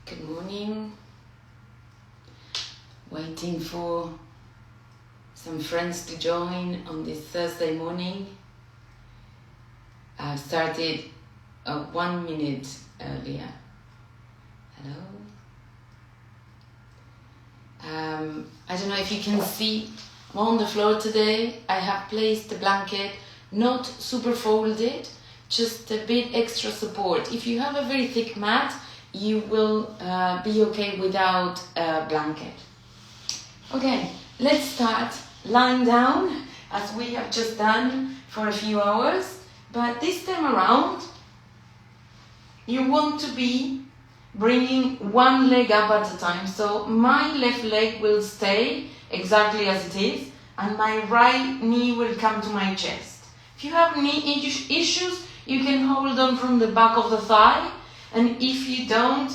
Good morning. Waiting for some friends to join on this Thursday morning. I started 1 minute earlier. Hello. I don't know if you can see, I'm on the floor today. I have placed the blanket not super folded, just a bit extra support. If you have a very thick mat, you will be okay without a blanket. Okay, let's start lying down as we have just done for a few hours. But this time around, you want to be bringing one leg up at a time. So my left leg will stay exactly as it is, and my right knee will come to my chest. If you have knee issues, you can hold on from the back of the thigh, and if you don't,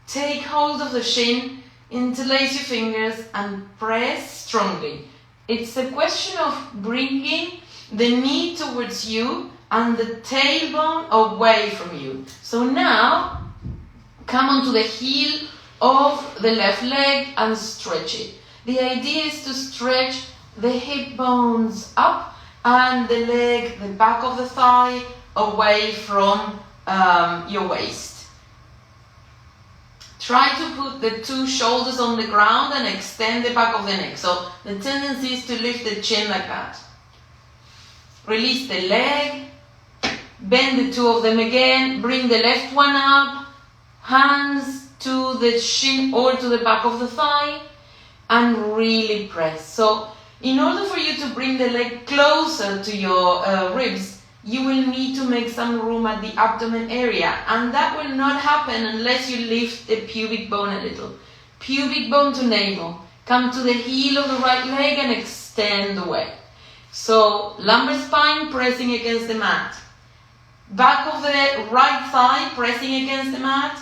take hold of the shin, interlace your fingers and press strongly. It's a question of bringing the knee towards you and the tailbone away from you. So now, come onto the heel of the left leg and stretch it. The idea is to stretch the hip bones up and the leg, the back of the thigh, away from your waist. Try to put the two shoulders on the ground and extend the back of the neck. So the tendency is to lift the chin like that. Release the leg, bend the two of them again, bring the left one up, hands to the shin or to the back of the thigh, and really press. So in order for you to bring the leg closer to your ribs, you will need to make some room at the abdomen area, and that will not happen unless you lift the pubic bone a little. Pubic bone to navel. Come to the heel of the right leg and extend away. So lumbar spine pressing against the mat. Back of the right thigh pressing against the mat,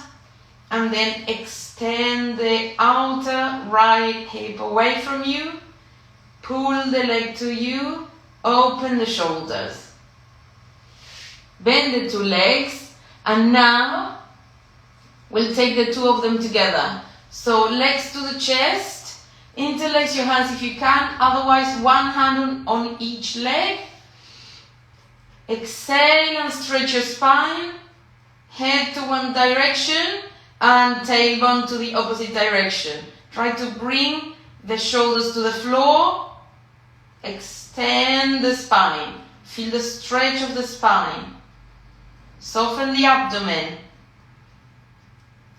and then extend the outer right hip away from you. Pull the leg to you. Open the shoulders. Bend the two legs, and now we'll take the two of them together. So legs to the chest, interlace your hands if you can, otherwise one hand on each leg. Exhale and stretch your spine, head to one direction and tailbone to the opposite direction. Try to bring the shoulders to the floor, extend the spine, feel the stretch of the spine. Soften the abdomen.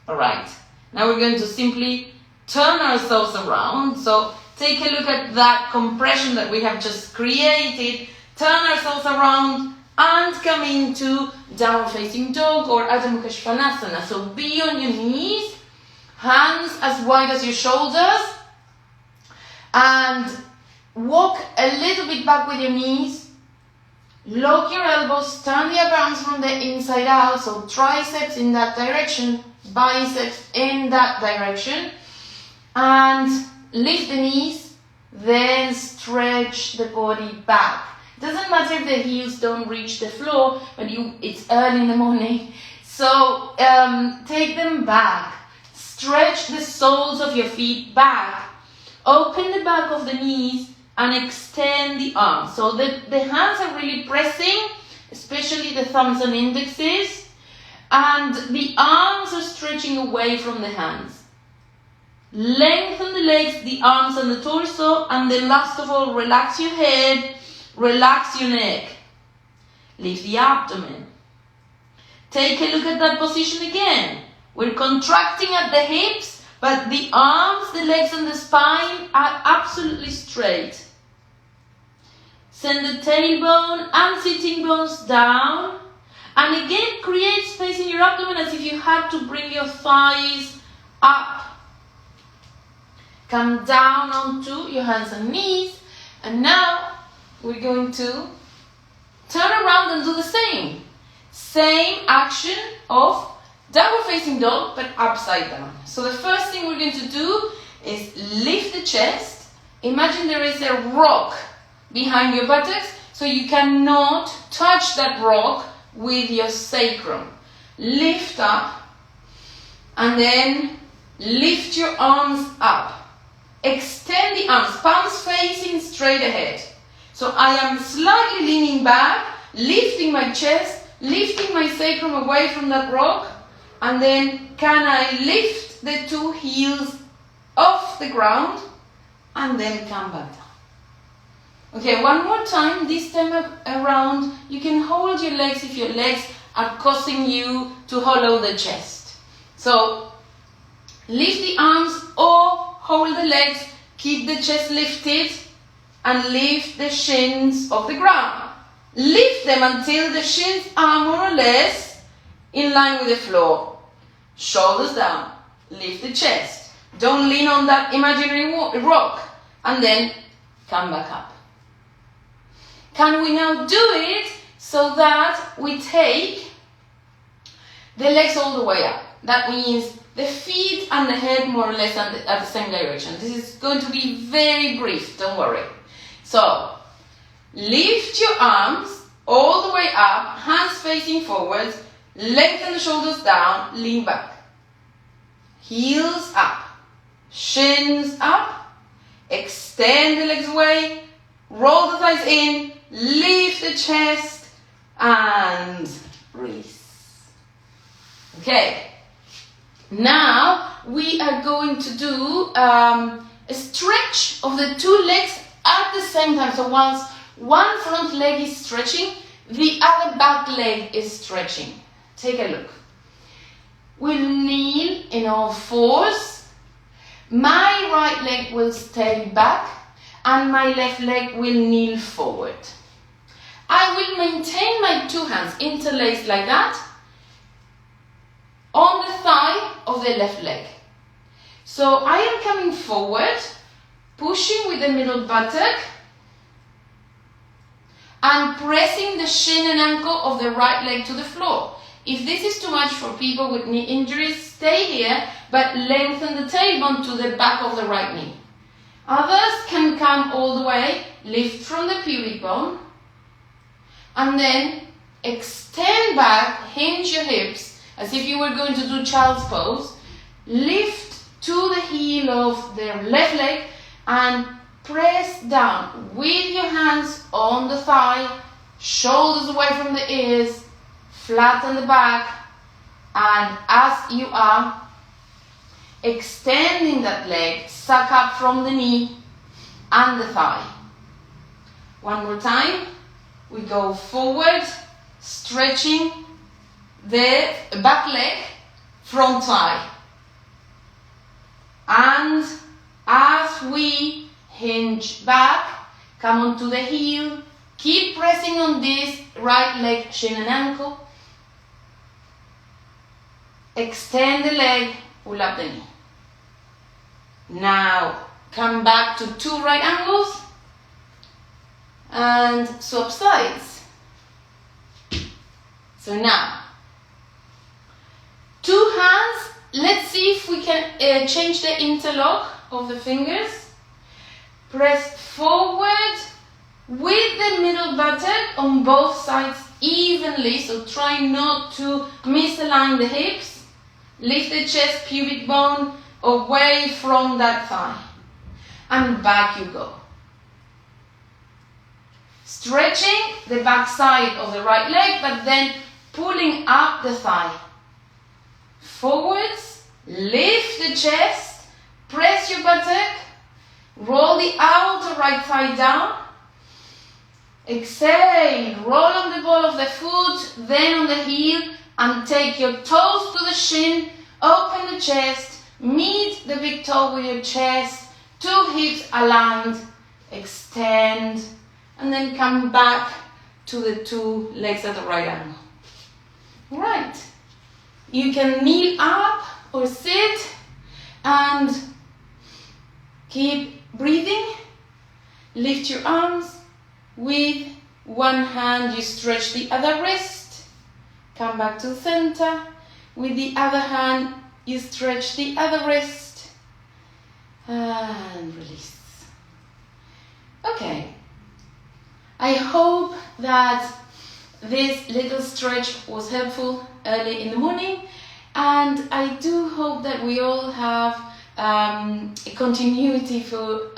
Alright, now we're going to simply turn ourselves around. So take a look at that compression that we have just created. Turn ourselves around and come into downward facing dog or Adho Mukha Svanasana. So be on your knees, hands as wide as your shoulders, and walk a little bit back with your knees. Lock your elbows, turn the upper arms from the inside out, so triceps in that direction, biceps in that direction, and lift the knees, then stretch the body back. It doesn't matter if the heels don't reach the floor, but it's early in the morning, so take them back. Stretch the soles of your feet back. Open the back of the knees and extend the arms. So the hands are really pressing, especially the thumbs and indexes, and the arms are stretching away from the hands. Lengthen the legs, the arms and the torso, and then last of all, relax your head, relax your neck. Lift the abdomen. Take a look at that position again. We're contracting at the hips, but the arms, the legs and the spine are absolutely straight. Send the tailbone and sitting bones down. And again, create space in your abdomen as if you had to bring your thighs up. Come down onto your hands and knees. And now we're going to turn around and do the same. Same action of downward facing dog, but upside down. So the first thing we're going to do is lift the chest. Imagine there is a rock behind your buttocks, so you cannot touch that rock with your sacrum. Lift up And then lift your arms up. Extend the arms, palms facing straight ahead. So I am slightly leaning back, lifting my chest, lifting my sacrum away from that rock. And then can I lift the two heels off the ground and then come back down. Okay, one more time. This time around, you can hold your legs if your legs are causing you to hollow the chest. So lift the arms or hold the legs, keep the chest lifted and lift the shins off the ground. Lift them until the shins are more or less in line with the floor. Shoulders down, lift the chest. Don't lean on that imaginary rock and then come back up. Can we now do it so that we take the legs all the way up? That means the feet and the head more or less at the same direction. This is going to be very brief, don't worry. So, lift your arms all the way up, hands facing forwards, lengthen the shoulders down, lean back. Heels up, shins up, extend the legs away, roll the thighs in, lift the chest and release. Okay, now we are going to do a stretch of the two legs at the same time. So once one front leg is stretching, the other back leg is stretching. Take a look. We'll kneel in all fours. My right leg will stay back and my left leg will kneel forward. I will maintain my two hands interlaced like that on the thigh of the left leg. So I am coming forward, pushing with the middle buttock and pressing the shin and ankle of the right leg to the floor. If this is too much for people with knee injuries, stay here, but lengthen the tailbone to the back of the right knee. Others can come all the way, lift from the pubic bone, and then extend back, hinge your hips, as if you were going to do child's pose. Lift to the heel of the left leg and press down with your hands on the thigh, shoulders away from the ears, flatten the back, and as you are extending that leg, suck up from the knee and the thigh. One more time. We go forward, stretching the back leg, front thigh. And as we hinge back, come onto the heel, keep pressing on this right leg, shin and ankle. Extend the leg, pull up the knee. Now come back to two right angles and swap sides. So now, two hands. Let's see if we can change the interlock of the fingers. Press forward with the middle buttock on both sides evenly, so try not to misalign the hips. Lift the chest, pubic bone away from that thigh. And back you go. Stretching the back side of the right leg, but then pulling up the thigh. Forwards, lift the chest, press your buttock, roll the outer right thigh down. Exhale, roll on the ball of the foot, then on the heel, and take your toes to the shin, open the chest, meet the big toe with your chest, two hips aligned, extend, and then come back to the two legs at the right angle. Right. You can kneel up or sit and keep breathing. Lift your arms. With one hand you stretch the other wrist. Come back to the center. With the other hand you stretch the other wrist. And release. Okay. I hope that this little stretch was helpful early in the morning, and I do hope that we all have a continuity for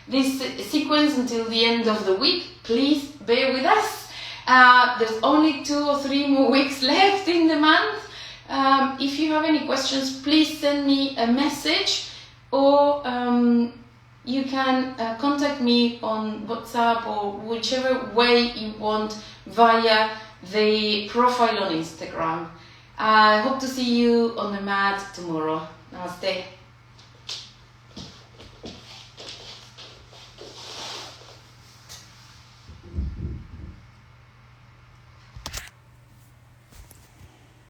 this sequence until the end of the week. Please bear with us. There's only 2 or 3 more weeks left in the month. If you have any questions, please send me a message, or you can contact me on WhatsApp or whichever way you want via the profile on Instagram. I hope to see you on the mat tomorrow. Namaste.